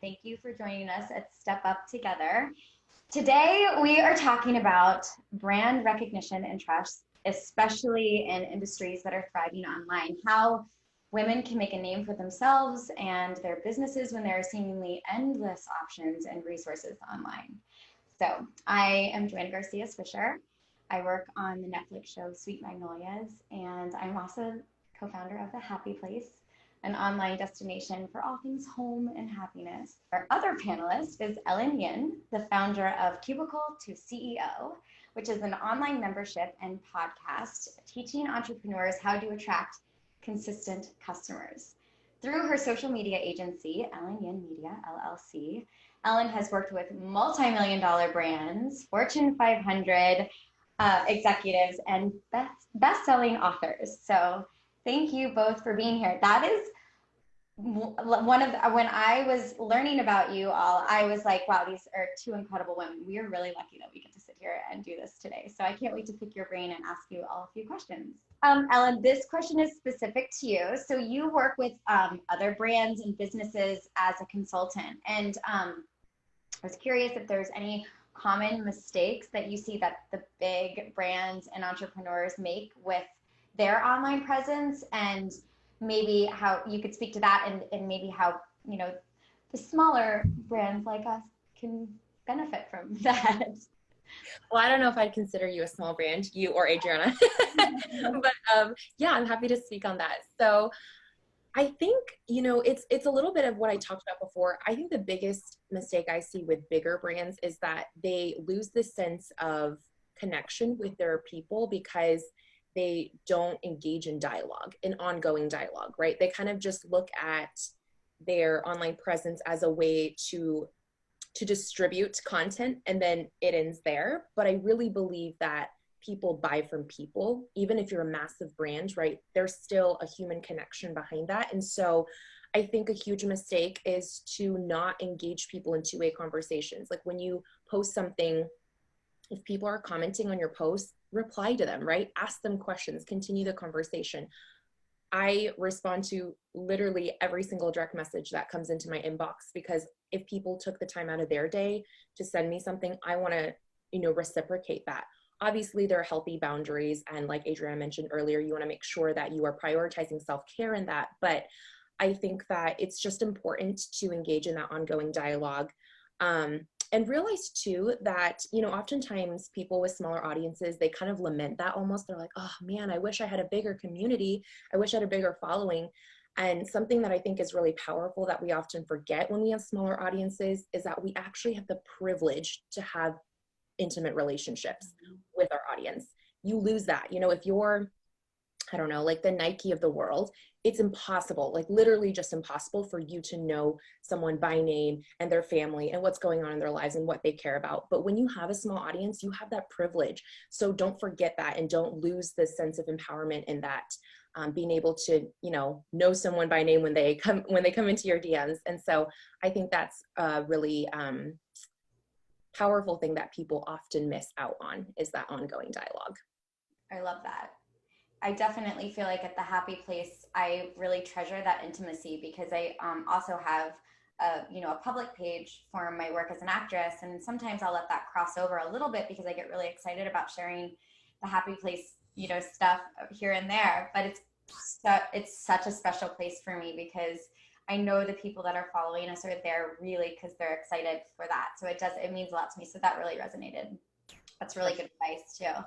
Thank you for joining us at Step Up Together. Today, we are talking about brand recognition and trust, especially in industries that are thriving online. How women can make a name for themselves and their businesses when there are seemingly endless options and resources online. So, I am Joanna Garcia Swisher. I work on the Netflix show Sweet Magnolias, and I'm also co-founder of The Happy Place, an online destination for all things home and happiness. Our other panelist is Ellen Yin, the founder of Cubicle to CEO, which is an online membership and podcast teaching entrepreneurs how to attract consistent customers. Through her social media agency, Ellen Yin Media, LLC, Ellen has worked with multi-million-dollar brands, Fortune 500 executives, and best-selling authors. So thank you both for being here. That is one of when I was learning about you all, I was like, wow, these are two incredible women. We are really lucky that we get to sit here and do this today. So I can't wait to pick your brain and ask you all a few questions. Ellen, this question is specific to you. So you work with other brands and businesses as a consultant. And I was curious if there's any common mistakes that you see that the big brands and entrepreneurs make with their online presence, and maybe how you could speak to that, and maybe how, you know, the smaller brands like us can benefit from that. Well, I don't know if I'd consider you a small brand, you or Adriana, but yeah, I'm happy to speak on that. So I think, it's a little bit of what I talked about before. I think the biggest mistake I see with bigger brands is that they lose the sense of connection with their people because they don't engage in dialogue, in ongoing dialogue, right? They kind of just look at their online presence as a way to distribute content, and then it ends there. But I really believe that people buy from people, even if you're a massive brand, right? There's still a human connection behind that. And so I think a huge mistake is to not engage people in two-way conversations. Like when you post something, if people are commenting on your post, reply to them, right? Ask them questions, continue the conversation. I respond to literally every single direct message that comes into my inbox, because if people took the time out of their day to send me something, I want to, reciprocate that. Obviously, there are healthy boundaries. And like Adriana mentioned earlier, you want to make sure that you are prioritizing self-care in that. But I think that it's just important to engage in that ongoing dialogue. And realize too that, oftentimes people with smaller audiences, they kind of lament that almost. They're like, oh man, I wish I had a bigger community. I wish I had a bigger following. And something that I think is really powerful that we often forget when we have smaller audiences is that we actually have the privilege to have intimate relationships with our audience. You lose that, if you're, I don't know, like the Nike of the world, it's impossible, like literally just impossible for you to know someone by name and their family and what's going on in their lives and what they care about. But when you have a small audience, you have that privilege. So don't forget that, and don't lose the sense of empowerment in that, being able to, know someone by name when they come into your DMs. And so I think that's a really powerful thing that people often miss out on, is that ongoing dialogue. I love that. I definitely feel like at the Happy Place, I really treasure that intimacy, because I also have a public page for my work as an actress, and sometimes I'll let that cross over a little bit because I get really excited about sharing the Happy Place, stuff here and there. But it's such a special place for me, because I know the people that are following us are there really because they're excited for that. So it means a lot to me. So that really resonated. That's really good advice too.